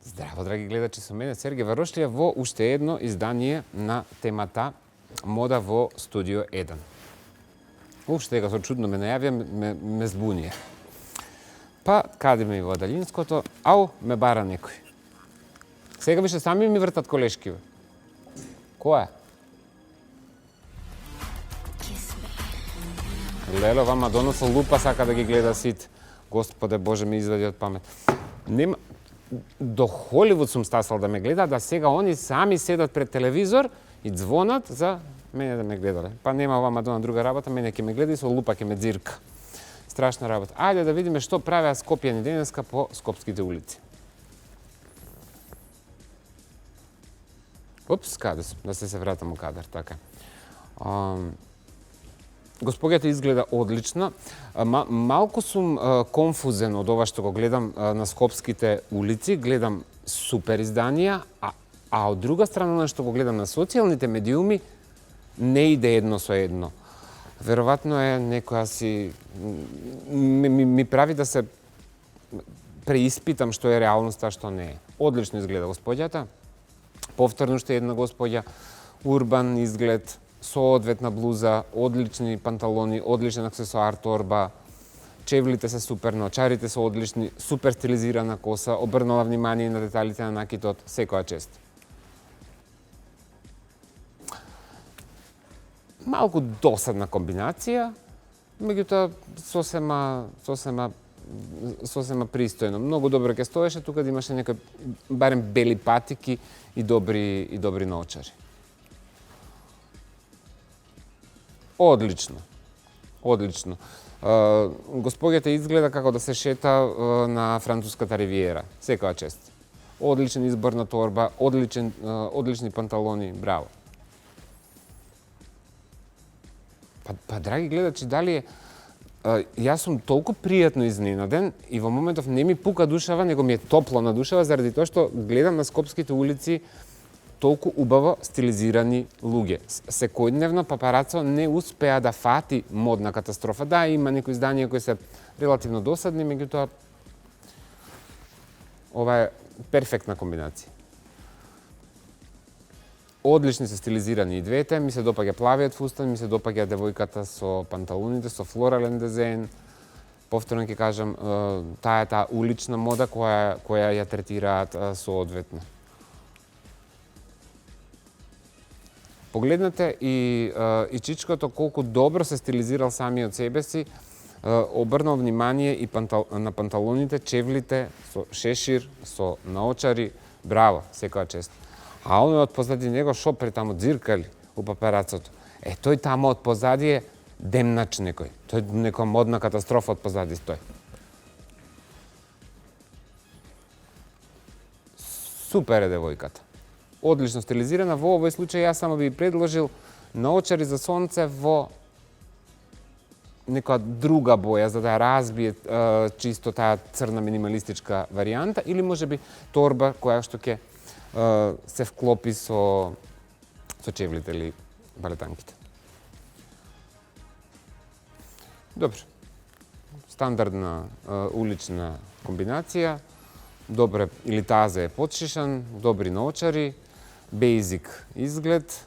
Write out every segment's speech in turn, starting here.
Здраво, драги гледачи, со мене Сергеј Варошлија во уште едно издание на темата Мода во Студио 1. Уште сега со чудно ме најавија, ме збунија. Па, каде ми во далинското, ау, ме бара некој. Сега више сами ми вртат колешки. Која? Лело, вама доносо лупа, сака да ги гледа сите. Господе Боже, ми извади од памет. Нема... До Холивуд сум стасал да ме гледа, да сега они сами седат пред телевизор и звонат за мене да ме гледале. Па нема ова Мадона друга работа, мене ќе ме гледа и со лупа ќе ме дзирка. Страшна работа. Ајде да видиме што правеа скопјани денеска по скопските улици. Упс, каде сум? Да се вратам у кадар, така. Госпоѓата изгледа одлична. Малку сум конфузен од ова што го гледам на скопските улици. Гледам супер изданија, а од друга страна што го гледам на социјалните медиуми, не иде едно со едно. Веројатно е некоја си... Ми прави да се преиспитам што е реалноста, а што не е. Одлично изгледа госпоѓата. Повторно уште една госпоѓа. Урбан изглед, со одветна блуза, одлични панталони, одличен аксесоар торба, чевлите се супер, наочарите се одлични, супер стилизирана коса, обрнала внимание на деталите на накитот, секоја чест. Малку досадна комбинација, меѓутоа сосема пристојно. Многу добро ќе стоеше, тука да имаше некои барем бели патики и добри наочари. Одлично. Госпоѓата изгледа како да се шета на француската ривиера. Секоја чест. Одличен избор на торба, одлични панталони, браво. Па, драги гледачи, дали јас сум толку пријатно изненаден и во моментов не ми пука душава, него ми е топло на душава заради тоа што гледам на скопските улици толку убаво стилизирани луѓе. Секојдневно папарацо не успеа да фати модна катастрофа. Да, има некои изданија кои се релативно досадни, меѓутоа ова е перфектна комбинација. Одлични се стилизирани и двете, ми се допаѓа плавиот фустан, ми се допаѓа девојката со панталоните, со флорален дизајн. Повторно ќе кажам, таа улична мода која ја третираат соодветно. Погледнете и чичкото колку добро се стилизирал самиот себе си, обрнал внимание и на панталоните, чевлите, со шешир, со наочари, браво, секоја чест. А оној од позади него шопер таму дзиркали у папарацото. Тој таму од позади е демнач некој. Тој некоја модна катастрофа од позади стои. Супер е девојката. Одлично стилизирана. Во овој случај јас само би предложил наочари за сонце во некоја друга боја, за да ја разбие чисто таа црна минималистичка варијанта, или можеби торба која што ќе се вклопи со чевлите или балетанките. Добро. Стандардна улична комбинација. Добре, или тазе е подшишан, добри наочари, бейзик изглед.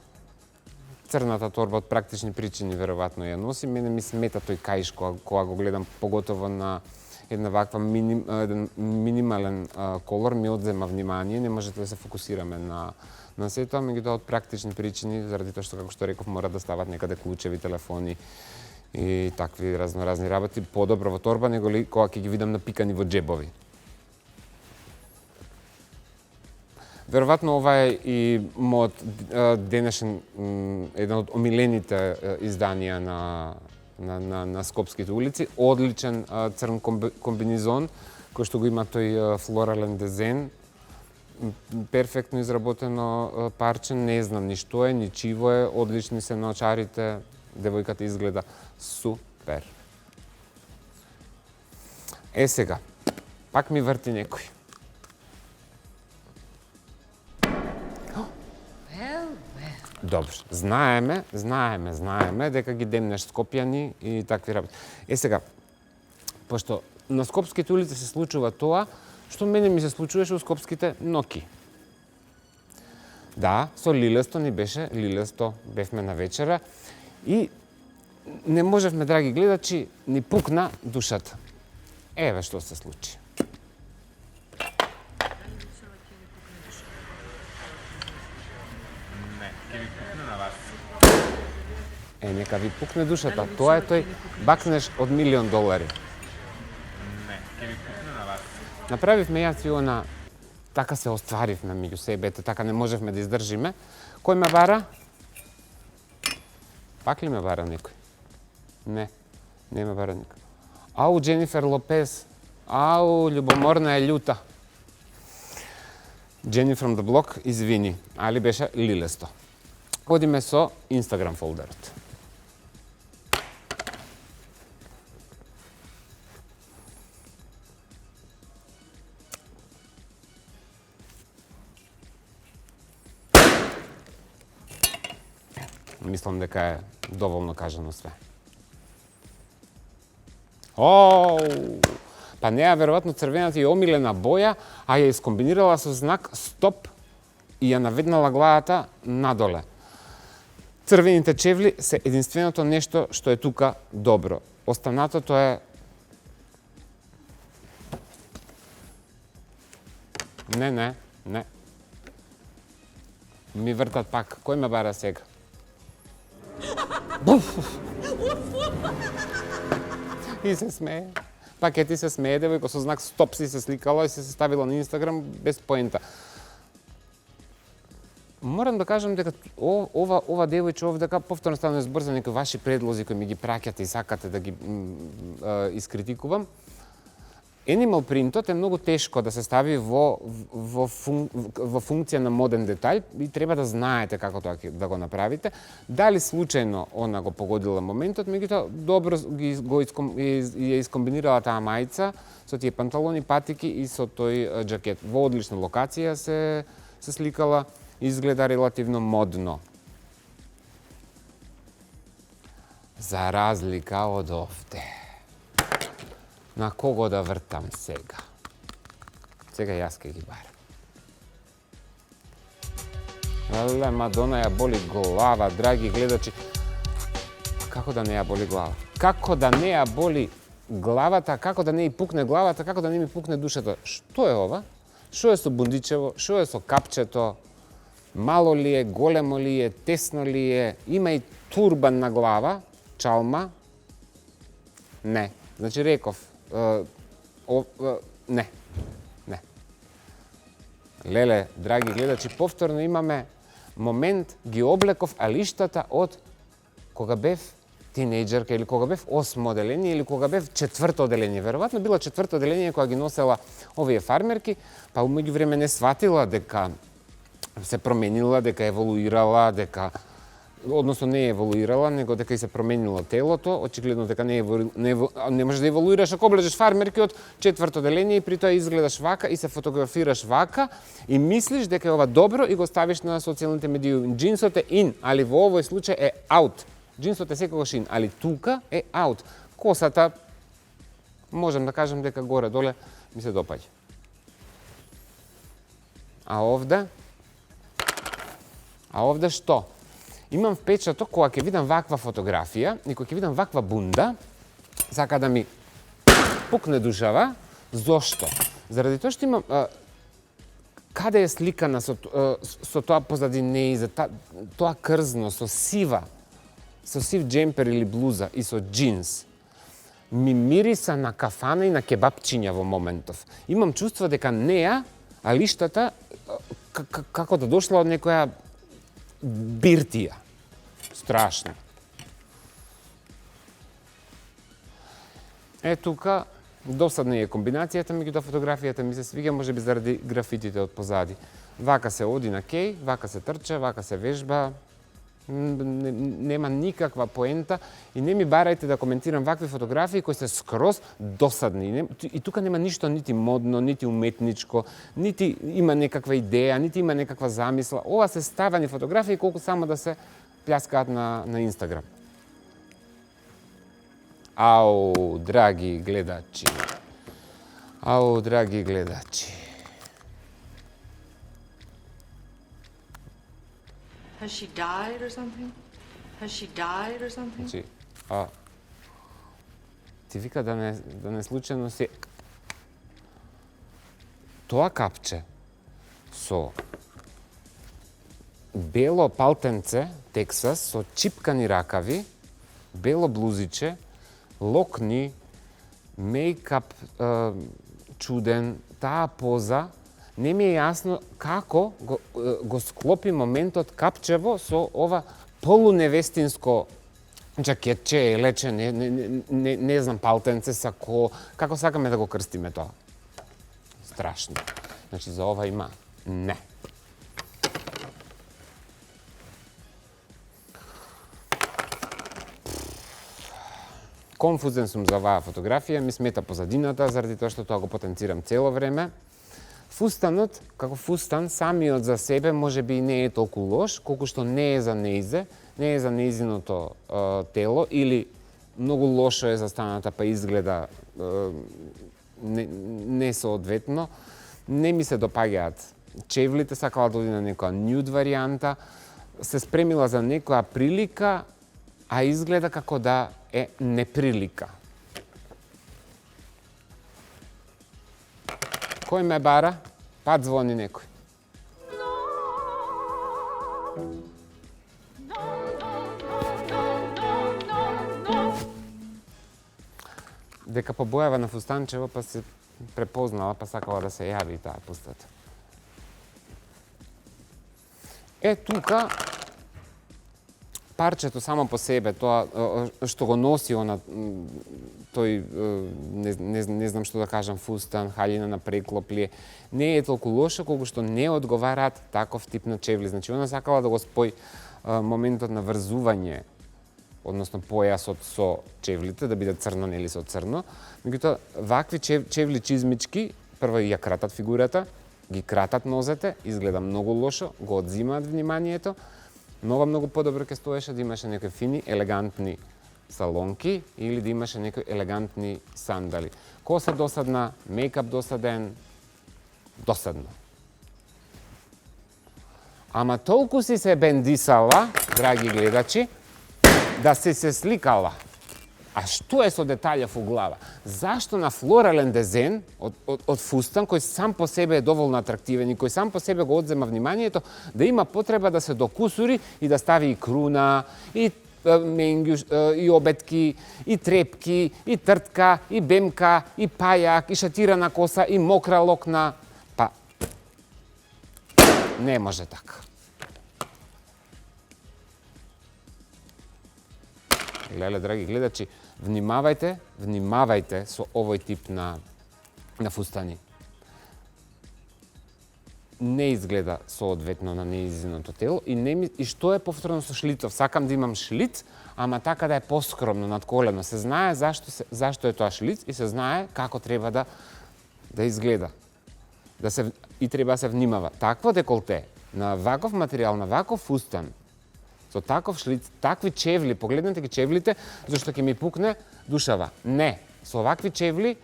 Црната торба од практични причини веројатно ја носи. Мене ми смета тој каиш кога го гледам, поготово на една ваква минимален колор, ми одзема внимание, не можете да се фокусираме на сето, меѓутоа од практични причини, заради тоа што, како што реков, мора да стават некаде клучеви, телефони и такви разноразни работи, подобро во торба, него ли кога ќе ги видам напикани во джебови. Веројатно ова е и мојот денешен еден од омилените изданија на скопските улици. Одличен црн комбинизон, кој што го има тој флорален дизајн. Перфектно изработено парче, не знам ни што е, ни чиво е, одлични се наочарите, девојката изгледа супер. Сега, пак ми врти некој. Добро, знаеме дека ги демнеш скопјани и такви работи. Сега, пошто на скопските улици се случува тоа што мене ми се случуваше у скопските ноки. Да, со Лилесто ни беше, Лилесто бевме на вечера и не можевме, драги гледачи, ни пукна душата. Еве што се случи. Не, ќе ви пукне на вас. Нека ви пукне душата. Тоа е тој бакнеш од $1,000,000. Не, ќе ви пукне на вас. Направивме јас и она, така се остваривме меѓу себе, ете така не можевме да издржиме. Кој ме бара? Пак ли ме бара некој? Не, не ме бара никој. Ау, Дженифер Лопез. Ау, љубоморна е љута. Jenny from the Block, извини, али беше Лилесто. Одиме со Instagram фолдерот. Мислам дека е доволно кажано све. Па неа веројатно црвената и омилена боја, а ја искомбинирала со знак стоп и ја наведнала главата надоле. Црвените чевли се единственото нешто што е тука добро. Останатото е... Не. Ми вртат пак. Кој ме бара сега? И се смее. Пак ти се смее, девојко со знак стоп си се сликала и се ставила на Инстаграм без поента. Морам да кажам дека ова девојче овдека повторно станува збор за некои ваши предлози кои ми ги праќате и сакате да ги искритикувам. Animal printот е многу тешко да се стави во функција на моден детаљ и треба да знаете како тоа да го направите. Дали случајно она го погодила моментот, меѓутоа добро ја искомбинирала таа мајца со тие панталони, патики и со тој џакет. Во одлична локација се сликала, изгледа релативно модно. За разлика од овде. На кого да вртам сега? Сега јас ке ги барам. Леле, Мадона ја боли глава, драги гледачи. Како да не ја боли глава? Како да не ја боли главата, како да не ја пукне главата, како да не ми пукне душата? Што е ова? Што е со бундичево? Што е со капчето? Мало ли е, големо ли е, тесно ли е? Има и турбан на глава, чалма? Не. Значи реков, не. Леле, драги гледачи, повторно имаме момент, ги облеков алиштата од кога бев тинејџерка или кога бев 8 оделение или кога бев 4 оделение. Веројатно било 4 оделение кога ги носела овие фармерки, па умеѓу време не сватила дека се променила, дека еволуирала, дека односно не еволуирала, него дека и се променило телото, очигледно дека не можеш да еволуираш ако облечеш фармерки од 4 оделение и при тоа изгледаш вака и се фотографираш вака и мислиш дека е ова добро и го ставиш на социјалните медии. Джинсот е ин, али во овој случај е аут. Джинсот е секогаш ин, али тука е аут. Косата, можам да кажам дека горе-доле ми се допаѓа. А овде што? Имам впечаток кога ќе видам ваква фотографија и кога ќе видам ваква бунда, сака да ми пукне душава. Зошто? Заради тоа што имам каде е сликана со тоа позади нејза, тоа крзно, со сив джемпер или блуза и со джинс. Ми мириса на кафана и на кебапчиња во моментов. Имам чувство дека неа, алиштата, како да дошла од некоја биртија. Страшно. Тука досадна е комбинацијата, меѓутоа фотографијата ми се свиѓа, можеби заради графитите од позади. Вака се оди на кеј, вака се трча, вака се вежба. Нема никаква поента и не ми барајте да коментирам вакви фотографии кои се скроз досадни. И тука нема ништо нити модно, нити уметничко, нити има некаква идеја, нити има некаква замисла. Ова се ставани фотографии колку само да се пљаскаат на Инстаграм. Ау, драги гледачи, Ау, драги гледачи. Has she died or something? Has she died or something? Значи, ти вика да не случайно си... Тоа капче со бело палтенце, Тексас, со чипкани ракави, бело блузиче, локни, мейкап чуден, таа поза, не ми е јасно како го склопи моментот капчево со ова полуневестинско джакетче, елече, не знам, палтенце, сако, како сакаме да го крстиме тоа. Страшно. Значи, за ова има не. Конфузен сум за оваа фотографија, ми смета позадината, заради тоа што тоа го потенцирам цело време. Фустанот, како фустан, самиот за себе може би не е толку лош, колку што не е за неизе, не е за неизиното тело, или многу лошо е застаната, па изгледа несоодветно. Не ми се допаѓаат чевлите, сакала да оди на некоја нюд варијанта, се спремила за некоја прилика, а изгледа како да е неприлика. Кој ме бара? Пат звони некој. Дека побојава на фустанчево, па се препознала, па сакала да се јави таа пустата. Тука парчето само по себе, тоа што го носи тој, не знам што да кажам, фустан, хаљина на преклоплие, не е толку лошо, колку што не одговараат таков тип на чевли. Значи, она сакала да го спои моментот на врзување, односно појасот со чевлите, да биде црно, нели со црно. Меѓутоа, вакви чевли чизмички, прво ја кратат фигурата, ги кратат нозете, изгледа многу лошо, го одзимаат вниманието. Многу подобро ќе стоеше да имаше некои фини, елегантни салонки или да имаше некои елегантни сандали. Коса досадна, мейкап досаден, досадно. Ама толку си се бендисала, драги гледачи, да си се сликала. А што е со детаљов у глава? Зашто на флорален дизајн од фустан, кој сам по себе е доволно атрактивен и кој сам по себе го одзема вниманието, да има потреба да се докусури и да стави и круна, и менѓу, и обетки, и трепки, и тртка, и бемка, и пајак, и шатирана коса, и мокра локна. Па, не може така. Леле, драги гледачи, внимавајте со овој тип на фустани. Не изгледа соодветно на неизиното тело и што е повторно со шлицов. Сакам да имам шлиц, ама така да е поскромно над колено. Се знае зашто е тоа шлиц и се знае како треба да изгледа. И треба да се внимава. Такво деколте на ваков материјал, на ваков фустан, со таков шлиц, такви чевли, погледнете ги чевлите, зашто ќе ми пукне душава. Не, со овакви чевли,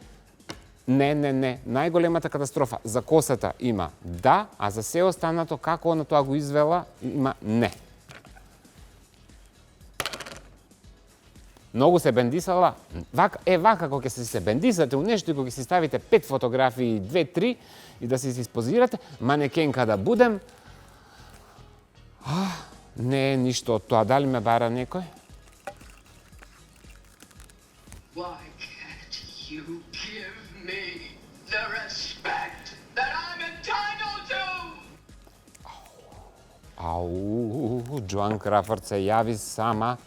не. Најголемата катастрофа за косата има да, а за се останато, како она тоа го извела, има не. Многу се бендисала. Вака кога ќе се бендисате у нешто и кога ќе си ставите 5 фотографии, 2-3 и да си испозирате, манекенка да будем, не е ништо од тоа. Дали ме бара некој? Why can't you give me the respect that I'm entitled to? Ау, Джоан Крафорд се јави сама.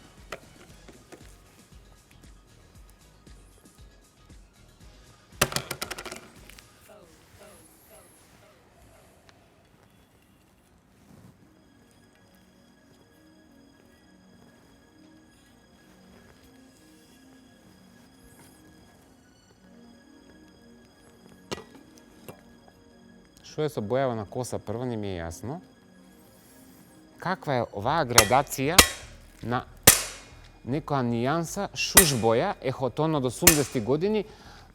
Што е со бојава на коса, прво не ми е јасно. Каква е оваа градација на некоја нијанса, шуш боја, ехотон од 80 години,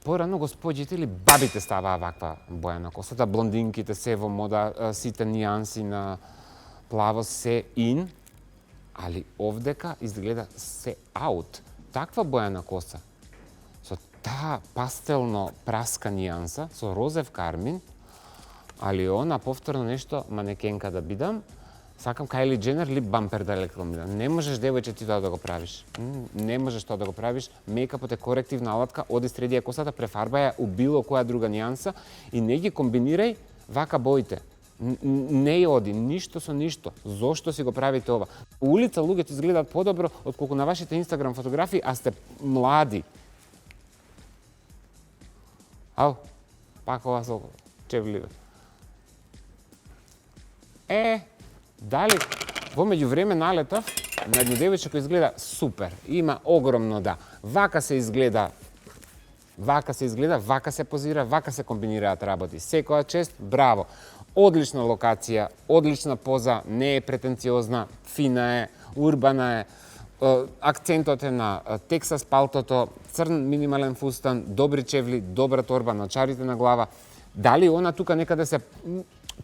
порано господите или бабите ставаа ваква боја на косата, блондинките се во мода, сите нијанси на плаво се ин, али овдека изгледа се аут. Таква боја на коса, со таа пастелно праска нијанса, со розев кармин, али она повторно нешто манекенка да бидам, сакам Кайли Дженер лип бампер да рекламирам. Не можеш, девојче, ти тоа да го правиш. Не можеш тоа да го правиш. Мејкапот е корективна алатка, оди среди ја косата, префарбај ја у било која друга нијанса и не ги комбинирај вака боите. Не ја оди, ништо со ништо. Зошто си го правите ова? У улица луѓето изгледаат подобро отколку на вашите Инстаграм фотографии, а сте млади. Ау, пак ова со чевливе. Дали, во меѓувреме налетав на едно девојче кој изгледа супер. Има огромно да. Вака се изгледа, вака се позира, вака се комбинираат работи. Секоја чест, браво. Одлична локација, одлична поза, не е претенциозна, фина е, урбана е. Акцентот е на Тексас палтото, црн минимален фустан, добри чевли, добра торба, начарите на глава. Дали она тука некаде се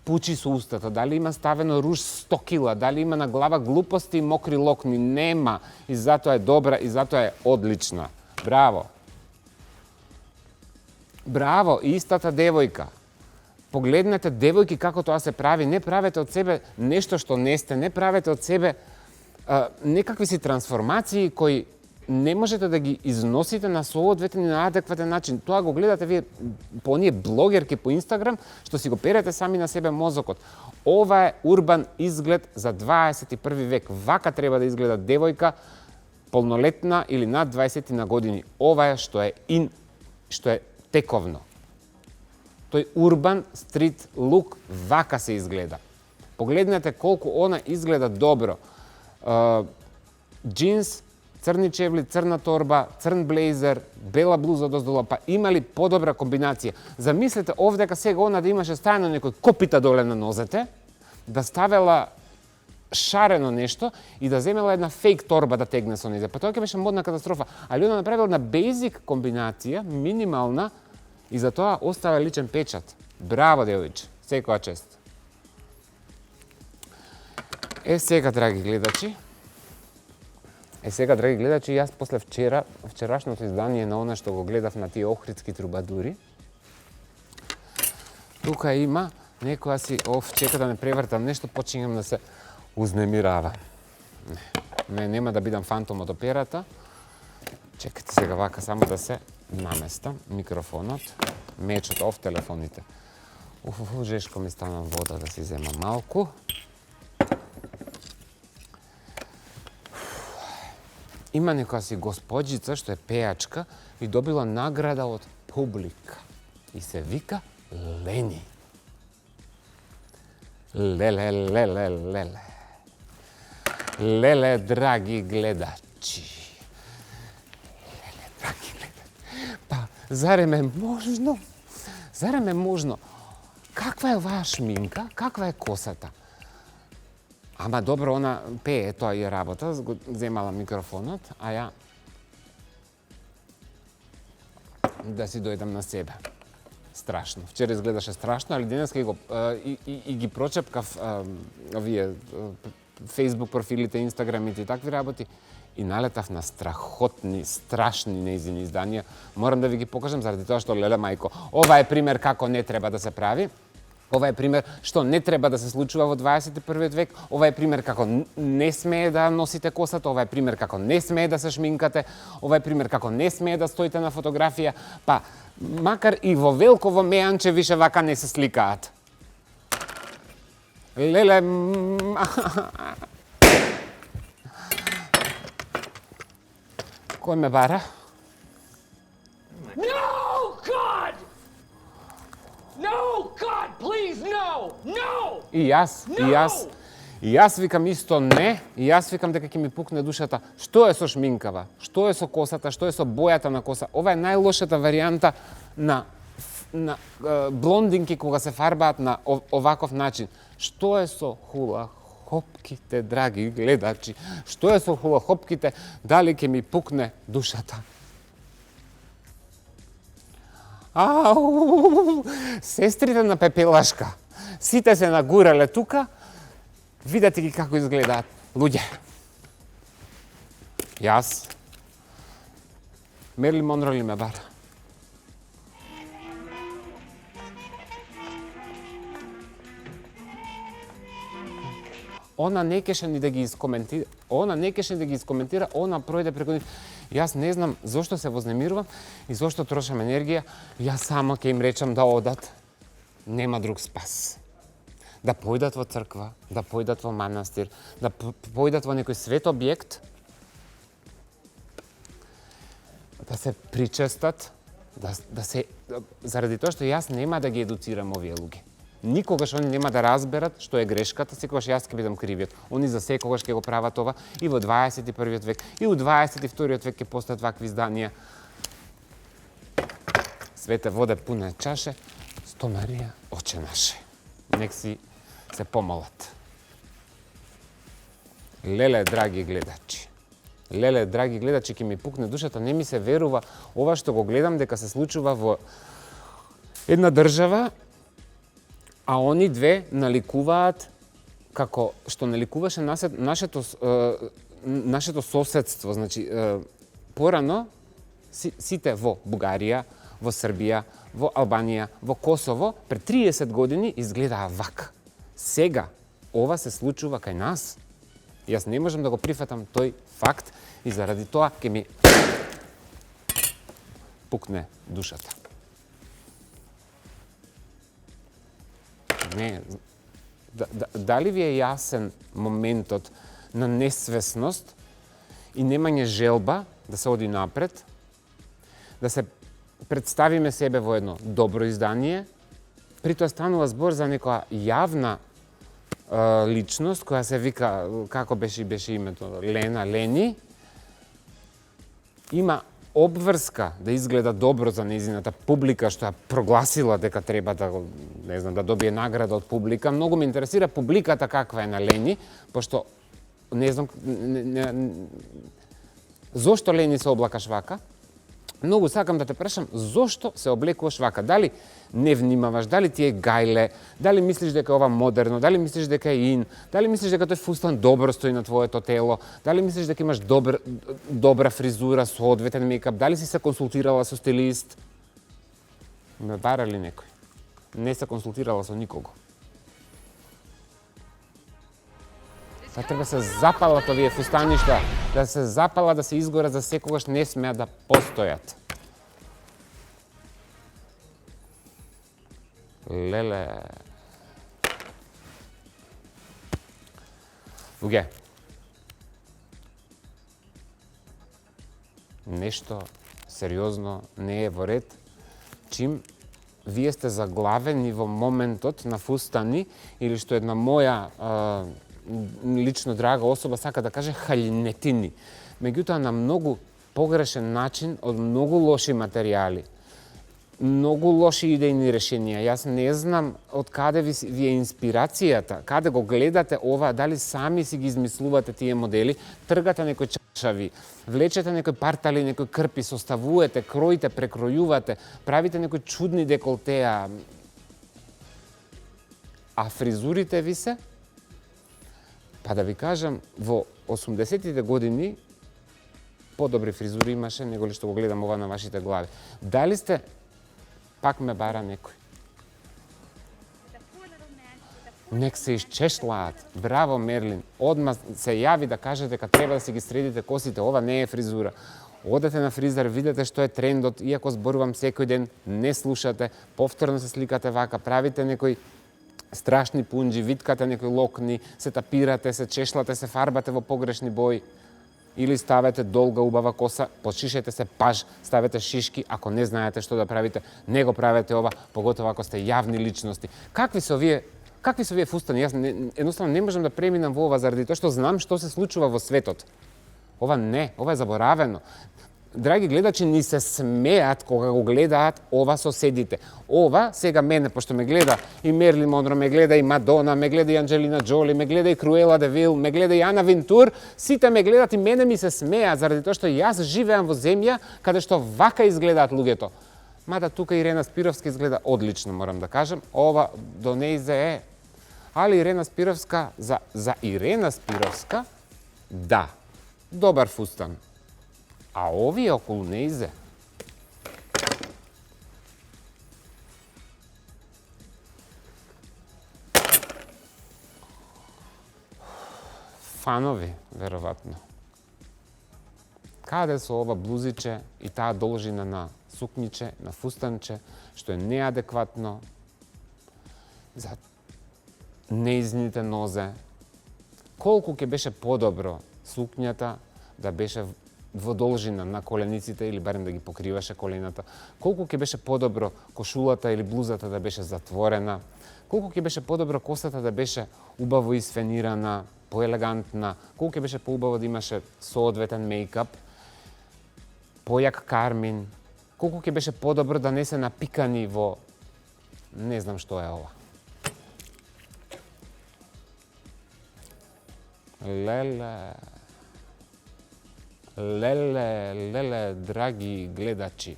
пучи со устата, дали има ставено руж 100 кила, дали има на глава глупости и мокри локни, нема. И затоа е добра, и затоа е одлична. Браво. Браво, истата девојка. Погледнете девојки како тоа се прави, не правете од себе нешто што не сте, не правете од себе некакви си трансформации кои не можете да ги износите на соодветен и на адекватен начин. Тоа го гледате вие по оние блогерки по Инстаграм, што си го перете сами на себе мозокот. Ова е урбан изглед за 21 век. Вака треба да изгледа девојка полнолетна или над 20 на години. Ова е што е што е тековно. Тој урбан стрит лук вака се изгледа. Погледнете колку она изгледа добро. Джинс, црни чевли, црна торба, црн блейзер, бела блуза доздола, па има ли подобра комбинација? Замислете овдека сега она да имаше стајано некој копита доле на нозете, да ставела шарено нешто и да земела една фейк торба да тегне со низе. Па тоа ќе беше модна катастрофа. Али она направила на бейзик комбинација, минимална, и за тоа оставя личен печат. Браво, девојче. Секоја чест. Сега, драги гледачи, јас после вчерашното издание на она што го гледав на тие охридски трубадури, тука има некоја си, чека да не превртам нешто, почињам да се узнемирава. Не, нема да бидам фантом од операта. Чекайте сега вака само да се наместам микрофонот, мечот, телефоните. Жешко ми стана вода да си земам малку. Има некоја си господјица што е пејачка и добила награда од публика. И се вика Лени. Леле. Леле, драги гледачи. Па, зарем е можно? Каква е оваа шминка? Каква е косата? Ама добро, она пее, тоа е работа, земала микрофонот, а ја да си дојдам на себе. Страшно. Вчера изгледаше страшно, али денес и ги прочепкав овие Facebook профилите, Инстаграмите и такви работи и налетав на страхотни, страшни нејзини изданија. Морам да ви ги покажам заради тоа што, леле мајко, ова е пример како не треба да се прави. Ова е пример што не треба да се случува во 21 век. Ова е пример како не смее да носите косата. Ова е пример како не смее да се шминкате. Ова е пример како не смее да стоите на фотографија. Па, макар и во Велково Мејанче више вака не се сликаат. Леле... Кој ме бара? No, God! No, God, please, no! No! И јас викам исто не, и јас викам дека ќе ми пукне душата. Што е со шминкава? Што е со косата? Што е со бојата на коса? Ова е најлошата варијанта на блондинки кога се фарбаат на оваков начин. Што е со хопките, драги гледачи? Што е со хопките? Дали ќе ми пукне душата? Ау! Сестрите на Пепелашка. Сите се нагурале тука. Видете ги како изгледаат. Луѓе. Јас. Мерлин Монро ли ме бара? Она не кеше ни да ги искоментира, она пројде преку нив. Јас не знам зошто се вознемирувам и зошто трошам енергија. Јас само ќе им речам да одат. Нема друг спас. Да појдат во црква, да појдат во манастир, да појдат во некој свет објект, да се причестат, заради тоа што јас нема да ги едуцирам овие луѓе. Никогаш они нема да разберат што е грешката, секогаш јас ќе бидам кривиот. Они за секогаш ќе го прават ова и во 21 век, и во 22 век ќе постојат вакви изданија. Свете воде пуне чаше, сто Марија, Оче наше. Нек си се помолат. Леле, драги гледачи. Леле, драги гледачи, ќе ми пукне душата, не ми се верува ова што го гледам дека се случува во една држава, а они две наликуваат како што наликуваше нашето соседство. Значи, порано сите во Бугарија, во Србија, во Албанија, во Косово, пред 30 години изгледаа вака. Сега, ова се случува кај нас. Јас не можам да го прифатам тој факт и заради тоа ќе ми пукне душата. Не, дали ви е јасен моментот на несвесност и немање желба да се оди напред, да се представиме себе во едно добро издание, при тоа станува збор за некоја јавна личност која се вика, како беше името, Лени, има обврска да изгледа добро за нејзината публика, што ја прогласила дека треба да, не знам, да добие награда од публика. Многу ме интересира публиката каква е на Лени, пошто не знам зошто Лени се облакаш вака. Многу сакам да те прашам зошто се облекуваш вака. Дали не внимаваш, дали ти е гајле, дали мислиш дека е ова модерно, дали мислиш дека е ин, дали мислиш дека тој фустан добро стои на твоето тело, дали мислиш дека имаш добра фризура, соодветен мејкап, дали си се консултирала со стилист? Ме бара ли некој? Не се консултирала со никого. Сега треба се запалат овие фустаништа, да се запала, да се изгорат, за секогаш не смеат да постојат. Леле. Луѓе. Нешто сериозно не е во ред, чим вие сте заглавени во моментот на фустани или што една моја лично драга особа сака да каже халинетини. Меѓутоа на многу погрешен начин од многу лоши материјали. Многу лоши идејни решенија. Јас не знам од каде ви е инспирацијата, каде го гледате ова, дали сами си ги измислувате тие модели, тргате некои чашави, влечете некои партали, некои крпи, составувате, кроите, прекројувате, правите некои чудни деколтеа. А фризурите ви се? Па да ви кажам, во 80-тите години подобри фризури имаше него ли што го гледам ова на вашите глави. Дали сте, пак ме бара некој. Нек се исчешлаат. Браво, Мерлин. Одма се јави да каже дека треба да си ги средите косите. Ова не е фризура. Одете на фризер, видете што е трендот, иако зборувам секој ден, не слушате, повторно се сликате вака, правите некои страшни пунџи, виткате некои локни, се тапирате, се чешлате, се фарбате во погрешни бои. Или ставете долга убава коса, почишете се паж, ставете шишки, ако не знаете што да правите, не го правете ова, поготово ако сте јавни личности. Какви се овие фустани? Јас едноставно не можам да преминам во ова заради тоа што знам што се случува во светот. Ова е заборавено. Драги гледачи, ни се смеат кога го гледаат ова соседите. Ова, сега мене, пошто ме гледа и Мерлин Монро, ме гледа и Мадона, ме гледа и Анджелина Джоли, ме гледа и Круела де Вил, ме гледа и Ана Винтур, сите ме гледат и мене ми се смеат заради тоа што јас живеам во земја каде што вака изгледаат луѓето. Мада тука Ирена Спировска изгледа одлично, морам да кажем. Ова до нејзе е. Али Ирена Спировска, за Ирена Спировска, да, добар фустан. А овие околу нејзе, фанови, веројатно. Каде со ова блузиче и таа должина на сукниче, на фустанче, што е неадекватно за неизните нозе. Колку ќе беше подобро сукњата да беше во должина на колениците или барем да ги покриваше колената. Колку ќе беше подобро кошулата или блузата да беше затворена. Колку ќе беше подобро косата да беше убаво исфенирана, поелегантна. Колку ќе беше поубаво да имаше соодветен мејкап, појак кармин. Колку ќе беше подобро да не се напикани во... Не знам што е ова. Леле, драги гледачи.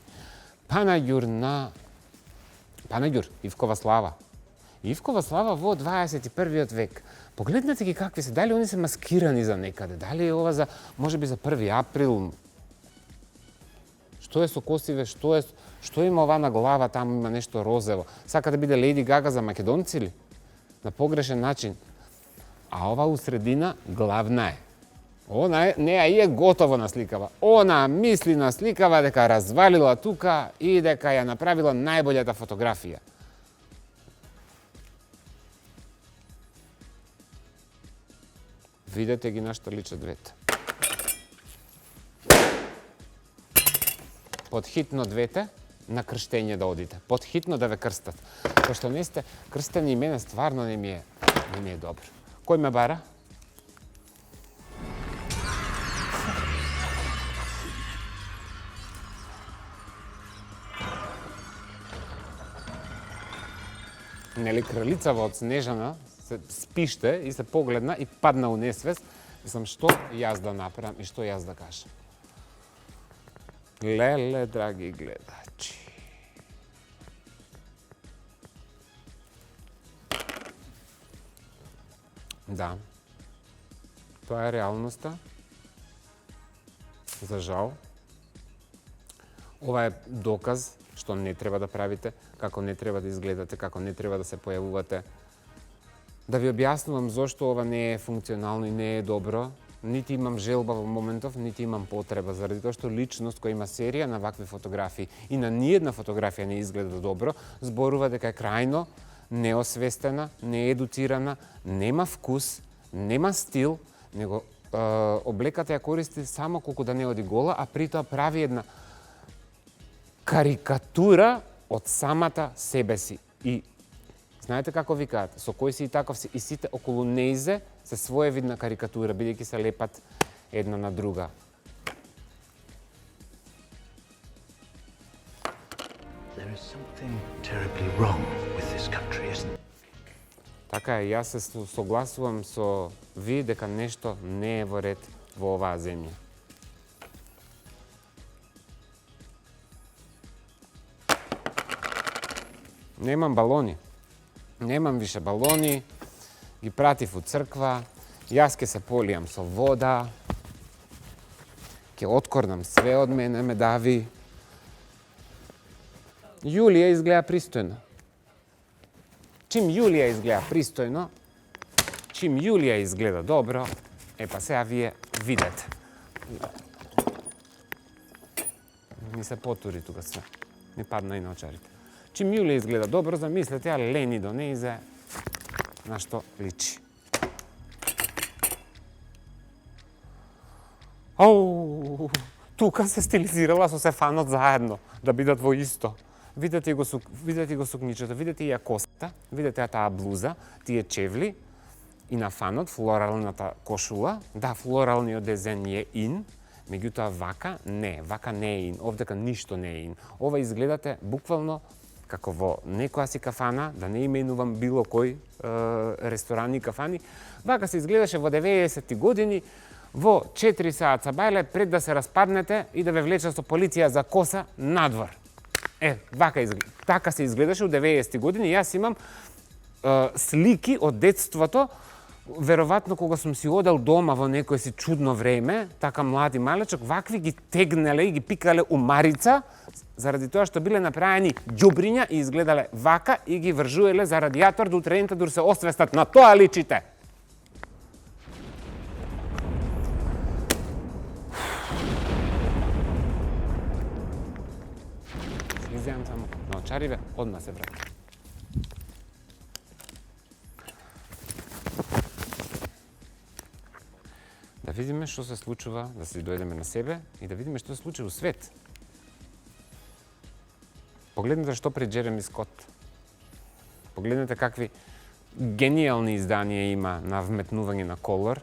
Панаѓур, Ивкова слава. Ивкова слава во 21. век. Погледнете ги какви се. Дали они се маскирани за некаде? Дали е ова за, можеби за 1. април? Што е со косиве? Што има ова на глава? Таму има нешто розево. Сака да биде Леди Гага за македонци ли? На погрешен начин. А ова у средина главна е. Она е, неа и е готово насликава. Она мисли насликава дека развалила тука и дека ја направила најбољата фотографија. Видете ги на што личат двете. Подхитно двете на крштење да одите. Подхитно да ве крстат. Пошто не сте крстени и мене стварно не ми е добро. Кој ме бара? Нели кралицава од Снежана се спиште и се погледна и падна у несвест. Мислам, што јас да направам и што јас да кажам. Леле, драги гледачи. Да. Тоа е реалноста. За жал. Ова е доказ што не треба да правите, како не треба да изгледате, како не треба да се појавувате. Да ви објаснувам зошто ова не е функционално и не е добро. Нити имам желба во моментов, нити имам потреба, заради тоа што личност која има серија на вакви фотографии и на ниедна фотографија не изгледа добро, зборува дека е крајно неосвестена, неедуцирана, нема вкус, нема стил, него облеката ја користи само колку да не оди гола, а при тоа прави една карикатура од самата себе си. И знаете како викаат, со кој си и таков си, и сите околу нејзе се своевидна карикатура, бидејќи се лепат една на друга. There is something terribly wrong with this country, isn't it? Така е, јас се согласувам со ви дека нешто не е во ред во оваа земја. Немам балони. Немам више балони. Ги пратив у црква. Јас ке се полијам со вода. Ке откорнам све од мене, ме дави. Јулија изгледа пристојно. Чим Јулија изгледа пристојно, чим Јулија изгледа добро, па сега вие видете. Ми се потури тука све. Ми падна и на очарите. Чим Јулија изгледа добро, замислете ја Лени до нејзе на што личи. Оу, тука се стилизирала со се фанот заедно, да бидат во исто. Видете го сукничето, видете ја косата, видете ја таа блуза, тие чевли и на фанот флоралната кошула. Да, флоралниот дизајн е ин, меѓутоа вака не е ин, овдека ништо не е ин. Ова изгледате буквално како во некоја си кафана, да не именувам било кој ресторани и кафани, вака се изгледаше во 90-ти години, во 4 саат бајле, пред да се распаднете и да ве влечат со полиција за коса надвор. Така се изгледаше у 90-ти години. Јас имам слики од детството, веројатно кога сум си одел дома во некое си чудно време, така млади малечок, вакви ги тегнеле и ги пикале у марица, заради тоа што биле направени ѓубриња и изгледале вака и ги вржуеле за радијатор да утрените дур се освестат. На тоа личите. Изјавам само на очариве, одма се вратам. Да видиме што се случува, да се дојдеме на себе и да видиме што се случи у свет. Погледнете што пред Джереми Скот. Погледнете какви гениални изданија има на вметнување на колор.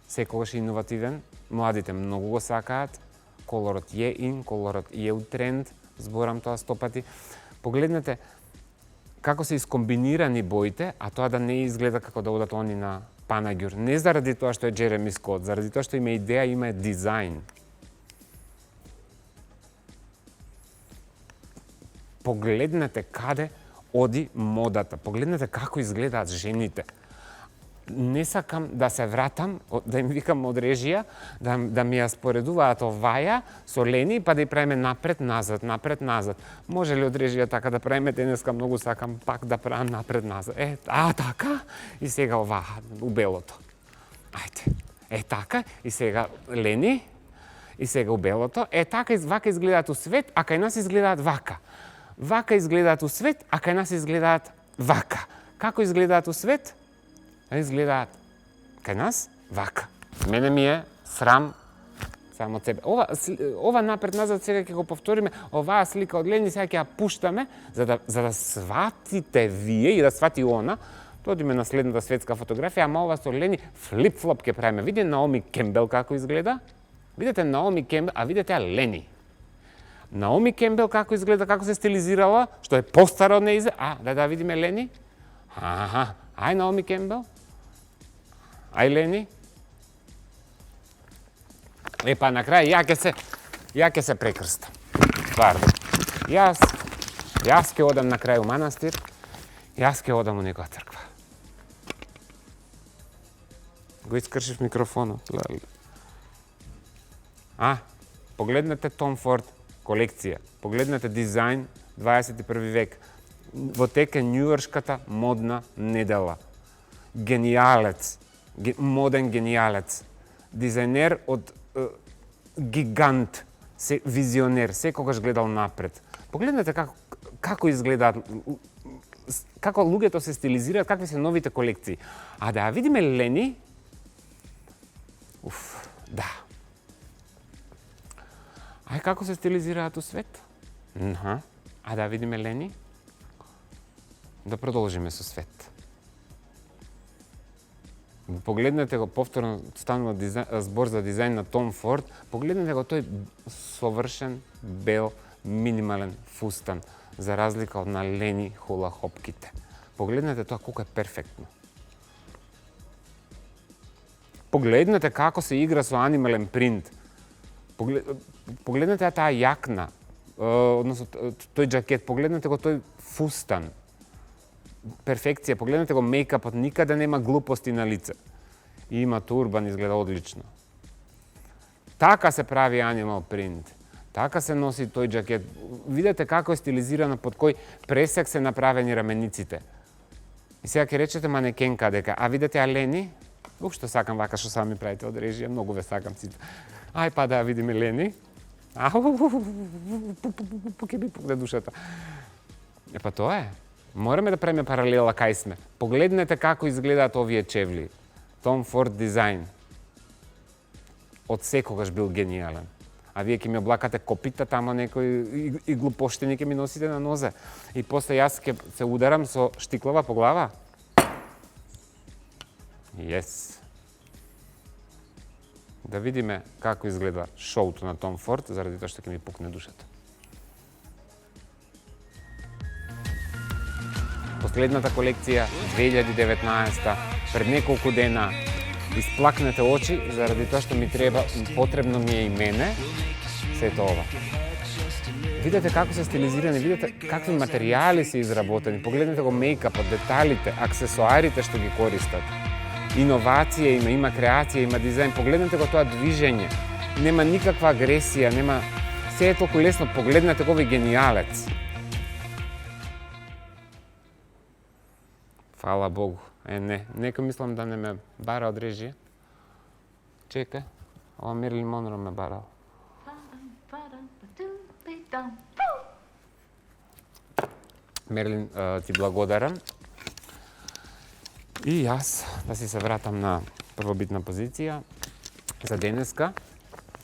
Секогаш е иновативен. Младите многу го сакаат. Колорот е ин, колорот е у тренд. Зборам тоа 100 пати. Погледнете како се искомбинирани боите, а тоа да не изгледа како да одат они на панаѓур. Не заради тоа што е Джереми Скот, заради тоа што има идеја, има дизајн. Погледнете каде оди модата. Погледнете како изгледаат жените. Не сакам да се вратам, да им викам од режија, да ми ја споредуваат оваја со Лени, па да ја правиме напред-назад, напред-назад. Може ли од режија така да правиме? Денеска многу сакам пак да правам напред-назад. Така? И сега оваа, у белото. Ајде. Така? И сега Лени? И сега у белото. Така, вака изгледаат у свет, а кај нас изгледаат вака. Вака изгледаат у свет, а кај нас изгледаат вака. Како изгледаат у свет? Изгледаат кај нас вака. Мене ми е срам само од себе. Ова напред-назад сега ќе го повториме. Оваа слика од Лени сега ќе ја пуштаме за да сватите вие и да свати она. Одиме на следната светска фотографија, ама ова со Лени флип-флоп ќе правиме. Видите Наоми Кембел како изгледа? Видите Наоми Кембел, а видите Лени. Наоми Кембел како изгледа, како се стилизирала, што е постара од неизе. Да видиме Лени. Ај Наоми Кембел. Ај Лени. Па на крај ја ќе се прекрстам. Тварно. Јас ќе одам на крај у манастир. Јас ќе одам у некоја црква. Го искршив микрофонот. Погледнете Том Форд колекција. Погледнете дизајн 21 век. Во тек е њујоршката модна недела. Генијалец. Моден генијалец. Дизајнер од гигант. Визионер. Секогаш гледал напред. Погледнете како изгледаат, како луѓето се стилизираат, какви се новите колекции. Да видиме Лени. Да. Како се стилизираат у свет? Да видиме Лени. Да продолжиме со свет. Погледнете го, повторно станува збор за дизајн на Том Форд, погледнете го тој совршен, бел, минимален фустан, за разлика од на Лени хула-хопките. Погледнете тоа колку е перфектно. Погледнете како се игра со анимален принт. Погледнете таа јакна, односно тој џакет, погледнете го тој фустан. Перфекција, погледнете го мејкапот, никаде нема глупости на лице. И има турбан, изгледа одлично. Така се прави анимал принт. Така се носи тој џакет. Видете како е стилизирано, под кој пресек се направени рамениците. И сега ќе речете манекенка дека, видите Лени? Што сакам вака што сами правите од режија, многу ве сакам сите. Па да видиме Лени. Ке би пукне душата. Па тоа е. Мораме да правиме паралела кај сме. Погледнете како изгледаат овие чевли. Том Форд дизајн. Од секогаш бил генијален. А вие ќе ми облакате копита, тамо некој и глупоштини ќе ми носите на нозе. И после јас ќе се ударам со штиклова по глава. Yes. Да видиме како изгледа шоуто на Том Форд, заради тоа што ќе ми пукне душата. Последната колекција, 2019, пред неколку дена, исплакнете очи, заради тоа што ми треба, потребно ми е и мене, сето ова. Видете како се стилизирани, видете какви материјали се изработени, погледнете го мејкапот, деталите, аксесуарите што ги користат. Иновација има креација, има дизајн, погледнете го тоа движење. Нема никаква агресија, нема... Се е толку лесно, погледнете го, овој генијалец. Фала Богу. Не, некој мислам да не ме бара од режија. Чекај, ова Мерлин Монро ме барал. Мерлин, ти благодарам. И јас да си се вратам на првобитна позиција. За денеска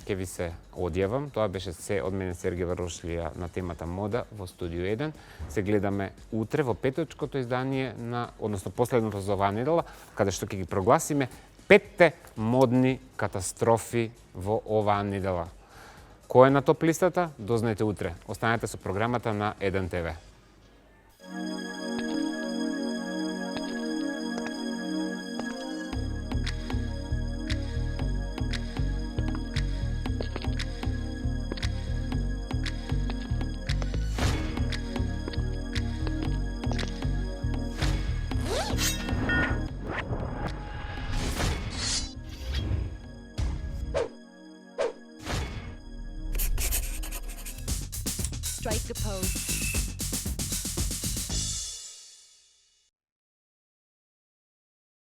ќе ви се одјавам. Тоа беше се од мене Сергеј Варошлија на темата мода во Студио 1. Се гледаме утре во петочкото издание односно последното за оваа недела, каде што ќе ги прогласиме 5 модни катастрофи во оваа недела. Кој е на топ листата? Дознаете утре. Останете со програмата на 1 ТВ. Strike a pose.